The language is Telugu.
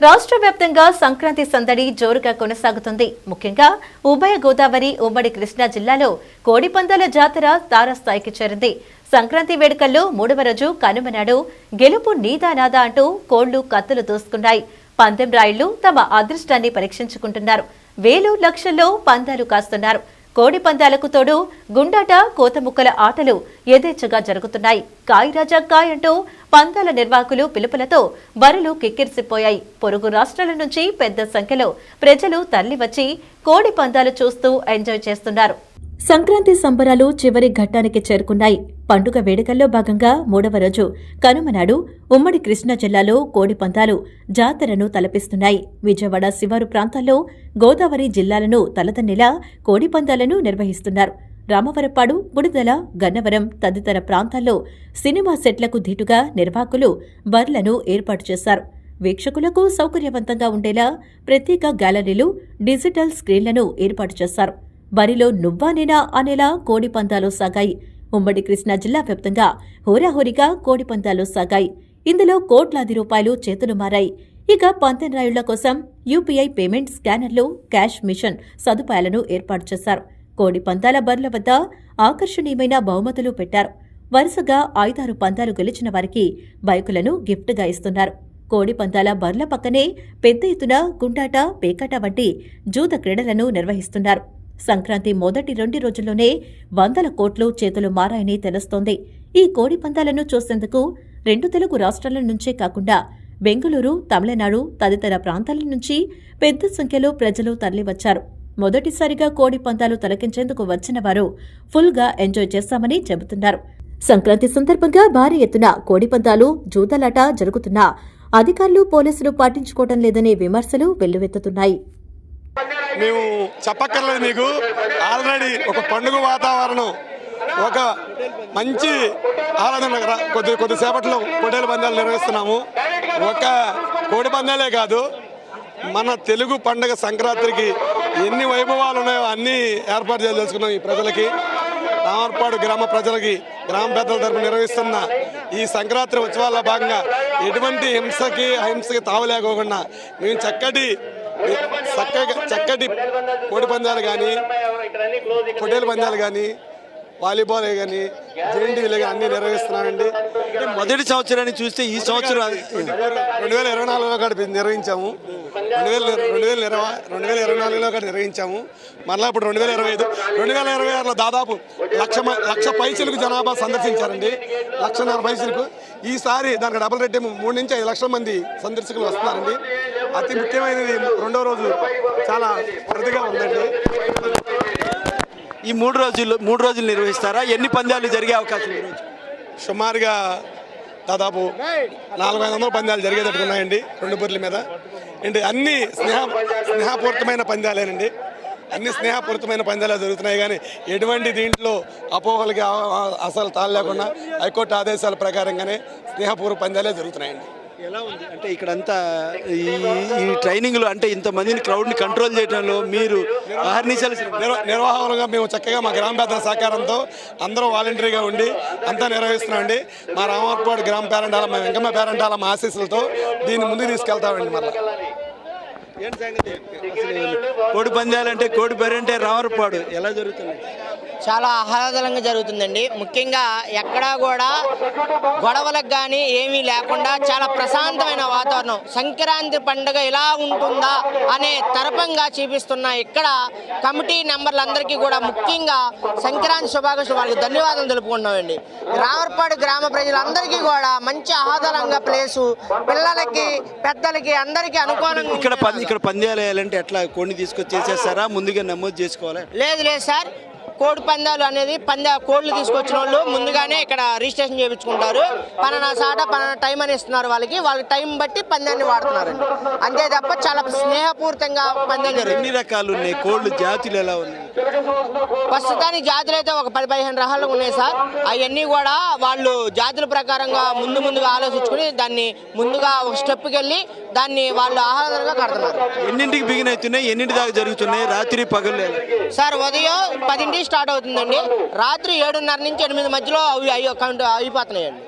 రాష్ట్ర వ్యాప్తంగా సంక్రాంతి సందడి జోరుగా కొనసాగుతుంది. ముఖ్యంగా ఉభయ గోదావరి, ఉమ్మడి కృష్ణా జిల్లాలో కోడిపందాల జాతర తారస్థాయికి చేరింది. సంక్రాంతి వేడుకల్లో మూడవ రోజు కనుమ నాడు గెలుపు నీదానాదా అంటూ కోళ్లు కత్తులు దూసుకున్నాయి. పందెం రాయుళ్లు తమ అదృష్టాన్ని పరీక్షించుకుంటున్నారు. వేలు లక్షల్లో పందాలు కాస్తున్నారు. కోడి పందాలకు తోడు గుండాట, కోతముక్కల ఆటలు యథేచ్ఛగా జరుగుతున్నాయి. కాయ్ రాజా కాయ్ అంటూ పందాల నిర్వాహకులు పిలుపులతో బరులు కిక్కిరిసిపోయాయి. పొరుగు రాష్ట్రాల నుంచి పెద్ద సంఖ్యలో ప్రజలు తరలివచ్చి కోడి పందాలు చూస్తూ ఎంజాయ్ చేస్తున్నారు. సంక్రాంతి సంబరాలు చివరి ఘట్టానికి చేరుకున్నాయి. పండుగ వేడుకల్లో భాగంగా మూడవ రోజు కనుమ నాడు ఉమ్మడి కృష్ణా జిల్లాలో కోడి పందాలు జాతరను తలపిస్తున్నాయి. విజయవాడ శివారు ప్రాంతాల్లో గోదావరి జిల్లాలను తలదన్నేలా కోడి పందాలను నిర్వహిస్తున్నారు. రామవరపాడు, బుడిదల, గన్నవరం తదితర ప్రాంతాల్లో సినిమా సెట్లకు ధీటుగా నిర్వాహకులు బర్లను ఏర్పాటు చేశారు. వీక్షకులకు సౌకర్యవంతంగా ఉండేలా ప్రత్యేక గ్యాలరీలు, డిజిటల్ స్క్రీన్లను ఏర్పాటు చేశారు. బరిలో నువ్వా నేనా అనేలా కోడి పందాలు సాగాయి. ఉమ్మడి కృష్ణా జిల్లా వ్యాప్తంగా హోరాహోరీగా కోడి పందాలు సాగాయి. ఇందులో కోట్లాది రూపాయలు చేతులు మారాయి. ఇక పందెం రాయుళ్ల కోసం యూపీఐ పేమెంట్ స్కానర్లు, క్యాష్ మిషన్ సదుపాయాలను ఏర్పాటు చేశారు. కోడి పందాల బర్ల వద్ద ఆకర్షణీయమైన బహుమతులు పెట్టారు. వరుసగా 5-6 పందాలు గెలిచిన వారికి బైకులను గిఫ్ట్గా ఇస్తున్నారు. కోడి పందాల బర్ల పక్కనే పెద్ద ఎత్తున గుండాట, పేకాట వంటి జూద క్రీడలను నిర్వహిస్తున్నారు. సంక్రాంతి మొదటి 2 రోజుల్లోనే 100 కోట్లు చేతులు మారాయని తెలుస్తోంది. ఈ కోడి పందాలను చూసేందుకు 2 తెలుగు రాష్ట్రాల నుంచే కాకుండా బెంగళూరు, తమిళనాడు తదితర ప్రాంతాల నుంచి పెద్ద సంఖ్యలో ప్రజలు తరలివచ్చారు. మొదటిసారిగా కోడి పందాలు తలకించేందుకు వచ్చిన వారు ఫుల్గా ఎంజాయ్ చేశామని చెబుతున్నారు. సంక్రాంతి సందర్భంగా భారీ ఎత్తున కోడి పందాలు, జూదలాట జరుగుతున్నా అధికారులు, పోలీసులు పట్టించుకోవడం లేదనే విమర్శలు వెల్లువెత్తుతున్నాయి. మేము చెప్పక్కర్లేదు, మీకు ఆల్రెడీ ఒక పండుగ వాతావరణం, ఒక మంచి ఆనందం. కొద్దిసేపట్లో పొట్టేల పందాలు నిర్వహిస్తున్నాము. ఒక కోడి పందాలే కాదు, మన తెలుగు పండుగ సంక్రాంతికి ఎన్ని వైభవాలు ఉన్నాయో అన్నీ ఏర్పాటు చేసుకున్నాం. ఈ ప్రజలకి, రామర్పాడు గ్రామ ప్రజలకి గ్రామ పెద్దల తరపున నిర్వహిస్తున్న ఈ సంక్రాంతి ఉత్సవాల్లో భాగంగా ఎటువంటి అహింసకి తావులేకోకుండా మేము చక్కటి కోడి పందాలు కానీ, పొట్టేల పందాలు కానీ, వాలీబాల్ కానీ, జెయింటీలు కానీ అన్నీ నిర్వహిస్తున్నామండి. మొదటి సంవత్సరాన్ని చూస్తే ఈ సంవత్సరం 2024లో కూడా నిర్వహించాము. 2024లో కూడా నిర్వహించాము. మళ్ళీ ఇప్పుడు 2026లో దాదాపు లక్ష పైసలకు జనాభా సందర్శించారండి. 1,50,000 పైసలకు. ఈసారి దానికి డబుల్ రేట్ 3 నుంచి 5 లక్షల మంది సందర్శకులు వస్తున్నారండి. అతి ముఖ్యమైనది రెండో రోజు చాలా వృద్ధిగా ఉందండి. ఈ 3 రోజులు నిర్వహిస్తారా? ఎన్ని పందాలు జరిగే అవకాశం? సుమారుగా దాదాపు 400-500 పందాలు జరిగేటట్టున్నాయండి. 2 బర్రెల మీద ఏంటి అన్ని స్నేహపూరితమైన పందాలేనండి. అన్ని స్నేహపూరితమైన పందాలు జరుగుతున్నాయి. కానీ ఎటువంటి దీంట్లో అపోహలకి అసలు తాళ లేకుండా హైకోర్టు ఆదేశాల ప్రకారంగానే స్నేహపూర్వక పందాలే జరుగుతున్నాయండి. ఎలా ఉంది అంటే ఇక్కడంతా ఈ ట్రైనింగ్లో అంటే ఇంతమందిని క్రౌడ్ని కంట్రోల్ చేయడంలో మీరు నిర్వాహకులుగా మేము చక్కగా మా గ్రామ పెద్దల సహకారంతో అందరూ వాలంటరీగా ఉండి అంతా నిర్వహిస్తున్నామండి. మా రామర్పాడు గ్రామ పేరెంటాల, మా వెంకమ్మ పేరెంటాల మా ఆశీస్సులతో దీన్ని ముందుకు తీసుకెళ్తామండి. మళ్ళీ ఏంటి సంగతి? కోడి పందాలు అంటే కోడి పేరంటే రామర్పాడు ఎలా జరుగుతుంది? చాలా ఆహ్లాదకరంగా జరుగుతుందండి. ముఖ్యంగా ఎక్కడా కూడా గొడవలకు కానీ ఏమీ లేకుండా చాలా ప్రశాంతమైన వాతావరణం. సంక్రాంతి పండుగ ఇలా ఉంటుందా అనే తరపంగా చూపిస్తున్న ఇక్కడ కమిటీ మెంబర్లందరికీ కూడా ముఖ్యంగా సంక్రాంతి శుభాకాంక్షలు, వాళ్ళకి ధన్యవాదాలు తెలుపుకుంటున్నామండి. రామర్పాడు గ్రామ ప్రజలందరికీ కూడా మంచి ఆహ్లాదకరంగా ప్లేసు, పిల్లలకి పెద్దలకి అందరికీ అనుకూలంగా. ఇక్కడ పందాలు వేయాలంటే ఎట్లా కోడిని తీసుకొచ్చి చేసేస్తారా? ముందుగా నమోదు చేసుకోవాలి? లేదు సార్, కోడి పందాలు అనేది కోళ్ళు తీసుకొచ్చిన వాళ్ళు ముందుగానే ఇక్కడ రిజిస్ట్రేషన్ చేయించుకుంటారు. పలానా సాట పలానా టైం అని ఇస్తున్నారు. వాళ్ళకి టైం బట్టి పందాన్ని వాడుతున్నారు. అంతే తప్ప చాలా స్నేహపూరితంగా పందాలు జరుగుతుంది. ఎన్ని రకాలు ఉన్నాయి కోళ్ళు? జాతులు ఎలా ఉన్నాయి? ప్రస్తుతానికి జాతులు అయితే ఒక 10-15 రకాలు ఉన్నాయి సార్. అవన్నీ కూడా వాళ్ళు జాతుల ప్రకారంగా ముందుగా ఆలోచించుకుని దాన్ని ముందుగా ఒక స్టెప్కి వెళ్ళి దాన్ని వాళ్ళు ఆహ్లాదంగా కడుతున్నారు. ఎన్నింటికి బిగిన్ అవుతున్నాయి? ఎన్నింటి దాకా జరుగుతున్నాయి? రాత్రి పగలు సార్? ఉదయం 10 స్టార్ట్ అవుతుందండి. రాత్రి 7:30 నుంచి 8 మధ్యలో అవి అయిపోతున్నాయండి.